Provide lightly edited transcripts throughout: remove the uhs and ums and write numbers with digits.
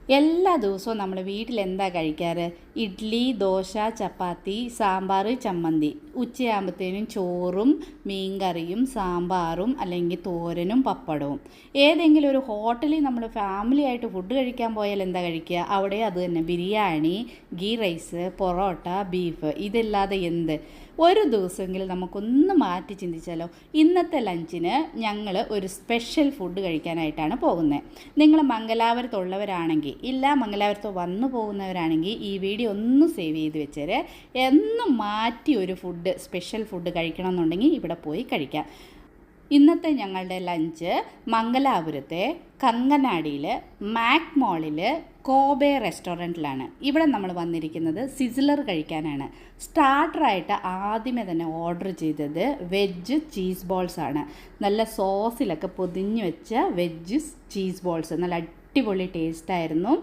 എല്ലാ ദിവസവും നമ്മൾ വീട്ടിൽ എന്താ കഴിക്കാറ്? ഇഡ്ഡലി, ദോശ, ചപ്പാത്തി, സാമ്പാർ, ചമ്മന്തി. ഉച്ചയാകുമ്പോഴത്തേനും ചോറും മീൻകറിയും സാമ്പാറും അല്ലെങ്കിൽ തോരനും പപ്പടവും. ഏതെങ്കിലും ഒരു ഹോട്ടലിൽ നമ്മൾ ഫാമിലി ആയിട്ട് ഫുഡ് കഴിക്കാൻ പോയാൽ എന്താ കഴിക്കുക? അവിടെ അത് തന്നെ ബിരിയാണി, ഗീ റൈസ്, പൊറോട്ട, ബീഫ്. ഇതല്ലാതെ എന്ത്? ഒരു ദിവസമെങ്കിലും നമുക്കൊന്ന് മാറ്റി ചിന്തിച്ചാലോ? ഇന്നത്തെ ലഞ്ചിന് ഞങ്ങൾ ഒരു സ്പെഷ്യൽ ഫുഡ് കഴിക്കാനായിട്ടാണ് പോകുന്നത്. നിങ്ങൾ മംഗലാപുരത്തുള്ളവരാണെങ്കിൽ, ഇല്ല മംഗലാപുരത്ത് വന്നു പോകുന്നവരാണെങ്കിൽ ഈ വീഡിയോ ഒന്ന് സേവ് ചെയ്ത് വെച്ചേരെ. എന്നും മാറ്റി ഒരു ഫുഡ്, സ്പെഷ്യൽ ഫുഡ് കഴിക്കണം എന്നുണ്ടെങ്കിൽ ഇവിടെ പോയി കഴിക്കാം. ഇന്നത്തെ ഞങ്ങളുടെ ലഞ്ച് മംഗലാപുരത്തെ കങ്കനാടിയിൽ മാക് മോളിൽ കോബെ റെസ്റ്റോറൻറ്റിലാണ്. ഇവിടെ നമ്മൾ വന്നിരിക്കുന്നത് സിസിലർ കഴിക്കാനാണ്. സ്റ്റാർട്ടറായിട്ട് ആദ്യമേ തന്നെ ഓർഡർ ചെയ്തത് വെജ് ചീസ് ബോൾസ് ആണ്. നല്ല സോസിലൊക്കെ പൊതിഞ്ഞ് വെച്ച വെജ് ചീസ് ബോൾസ് നല്ല അടിപൊളി ടേസ്റ്റായിരുന്നു.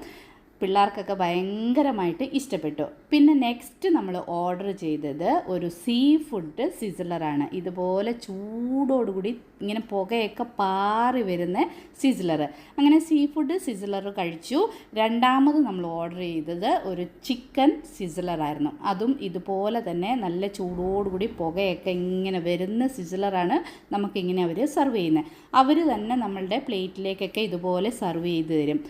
പിള്ളേർക്കൊക്കെ ഭയങ്കരമായിട്ട് ഇഷ്ടപ്പെട്ടു. പിന്നെ നെക്സ്റ്റ് നമ്മൾ ഓർഡർ ചെയ്തത് ഒരു സീ ഫുഡ് സിസിലറാണ്. ഇതുപോലെ ചൂടോടുകൂടി ഇങ്ങനെ പുകയൊക്കെ പാറി വരുന്ന സിസിലർ. അങ്ങനെ സീ ഫുഡ് സിസിലർ കഴിച്ചു. രണ്ടാമത് നമ്മൾ ഓർഡർ ചെയ്തത് ഒരു ചിക്കൻ സിസിലറായിരുന്നു. അതും ഇതുപോലെ തന്നെ നല്ല ചൂടോടുകൂടി പുകയൊക്കെ ഇങ്ങനെ വരുന്ന സിസിലറാണ് നമുക്കിങ്ങനെ അവർ സെർവ് ചെയ്യുന്നത്. അവർ തന്നെ നമ്മളുടെ പ്ലേറ്റിലേക്കൊക്കെ ഇതുപോലെ സെർവ് ചെയ്ത് തരും.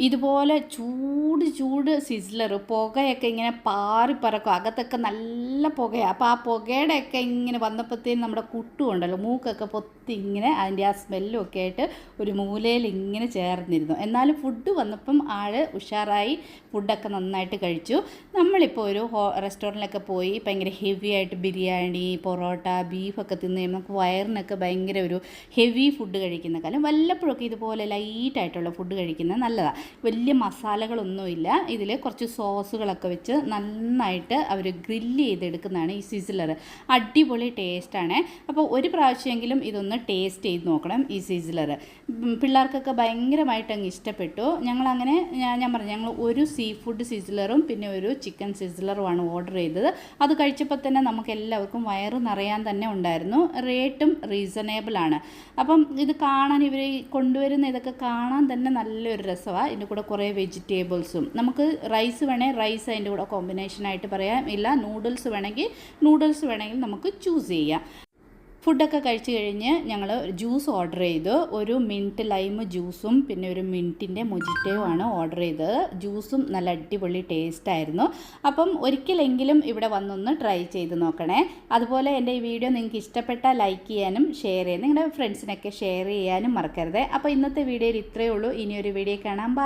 ഇതുപോലെ ചൂട് സിസിലർ പുകയൊക്കെ ഇങ്ങനെ പാറിപ്പറക്കും. അകത്തൊക്കെ നല്ല പുകയാണ്. അപ്പോൾ ആ പുകയുടെയൊക്കെ ഇങ്ങനെ വന്നപ്പോഴത്തേനും നമ്മുടെ കുട്ടുണ്ടല്ലോ, മൂക്കൊക്കെ പൊത്തി ഇങ്ങനെ അതിൻ്റെ ആ സ്മെല്ലും ഒക്കെ ആയിട്ട് ഒരു മൂലയിൽ ഇങ്ങനെ ചേർന്നിരുന്നു. എന്നാലും ഫുഡ് വന്നപ്പം ആൾ ഉഷാറായി, ഫുഡൊക്കെ നന്നായിട്ട് കഴിച്ചു. നമ്മളിപ്പോൾ ഒരു റെസ്റ്റോറൻറ്റിലൊക്കെ പോയി ഭയങ്കര ഹെവി ആയിട്ട് ബിരിയാണി, പൊറോട്ട, ബീഫൊക്കെ തിന്ന് കഴിയുമ്പോൾ നമുക്ക് വയറിനൊക്കെ ഭയങ്കര ഒരു ഹെവി ഫുഡ് കഴിക്കുന്ന കാലം വല്ലപ്പോഴൊക്കെ ഇതുപോലെ ലൈറ്റായിട്ടുള്ള ഫുഡ് കഴിക്കുന്നത് നല്ലതാണ്. വലിയ മസാലകളൊന്നുമില്ല. ഇതിൽ കുറച്ച് സോസുകളൊക്കെ വെച്ച് നന്നായിട്ട് അവർ ഗ്രില്ല് ചെയ്തെടുക്കുന്നതാണ് ഈ സിസിലർ. അടിപൊളി ടേസ്റ്റാണ്. അപ്പോൾ ഒരു പ്രാവശ്യമെങ്കിലും ഇതൊന്ന് ടേസ്റ്റ് ചെയ്ത് നോക്കണം ഈ സിസിലർ. പിള്ളേർക്കൊക്കെ ഭയങ്കരമായിട്ട് അങ്ങ് ഇഷ്ടപ്പെട്ടു. ഞങ്ങളങ്ങനെ ഞാൻ പറഞ്ഞു, ഞങ്ങൾ ഒരു സീ ഫുഡ് സിസിലറും പിന്നെ ഒരു ചിക്കൻ സിസിലറുമാണ് ഓർഡർ ചെയ്തത്. അത് കഴിച്ചപ്പോൾ തന്നെ നമുക്ക് എല്ലാവർക്കും വയറ് നിറയാൻ തന്നെ ഉണ്ടായിരുന്നു. റേറ്റും റീസണേബിളാണ്. അപ്പം ഇത് കാണാൻ ഇവർ കൊണ്ടുവരുന്ന ഇതൊക്കെ കാണാൻ തന്നെ നല്ലൊരു രസമാണ്. ഇതിൻ്റെ കൂടെ കുറേ വെജിറ്റബിൾസും, നമുക്ക് റൈസ് വേണമെങ്കിൽ റൈസ് അതിൻ്റെ കൂടെ കോമ്പിനേഷനായിട്ട് പറയാം, ഇല്ല നൂഡിൽസ് വേണമെങ്കിൽ നമുക്ക് ചൂസ് ചെയ്യാം. ഫുഡൊക്കെ കഴിച്ച് കഴിഞ്ഞ് ഞങ്ങൾ ജ്യൂസ് ഓർഡർ ചെയ്തു. ഒരു മിൻറ്റ് ലൈം ജ്യൂസും പിന്നെ ഒരു മിൻറ്റിൻ്റെ മൊജിറ്റോയുമാണ് ഓർഡർ ചെയ്തത്. ജ്യൂസും നല്ല അടിപൊളി ടേസ്റ്റായിരുന്നു. അപ്പം ഒരിക്കലെങ്കിലും ഇവിടെ വന്നൊന്ന് ട്രൈ ചെയ്ത് നോക്കണേ. അതുപോലെ എൻ്റെ ഈ വീഡിയോ നിങ്ങൾക്ക് ഇഷ്ടപ്പെട്ടാൽ ലൈക്ക് ചെയ്യാനും ഷെയർ ചെയ്യാനും നിങ്ങളുടെ ഫ്രണ്ട്സിനൊക്കെ ഷെയർ ചെയ്യാനും മറക്കരുത്. അപ്പോൾ ഇന്നത്തെ വീഡിയോയിൽ ഇത്രയേ ഉള്ളൂ. ഇനിയൊരു വീഡിയോ കാണാം. ബൈ.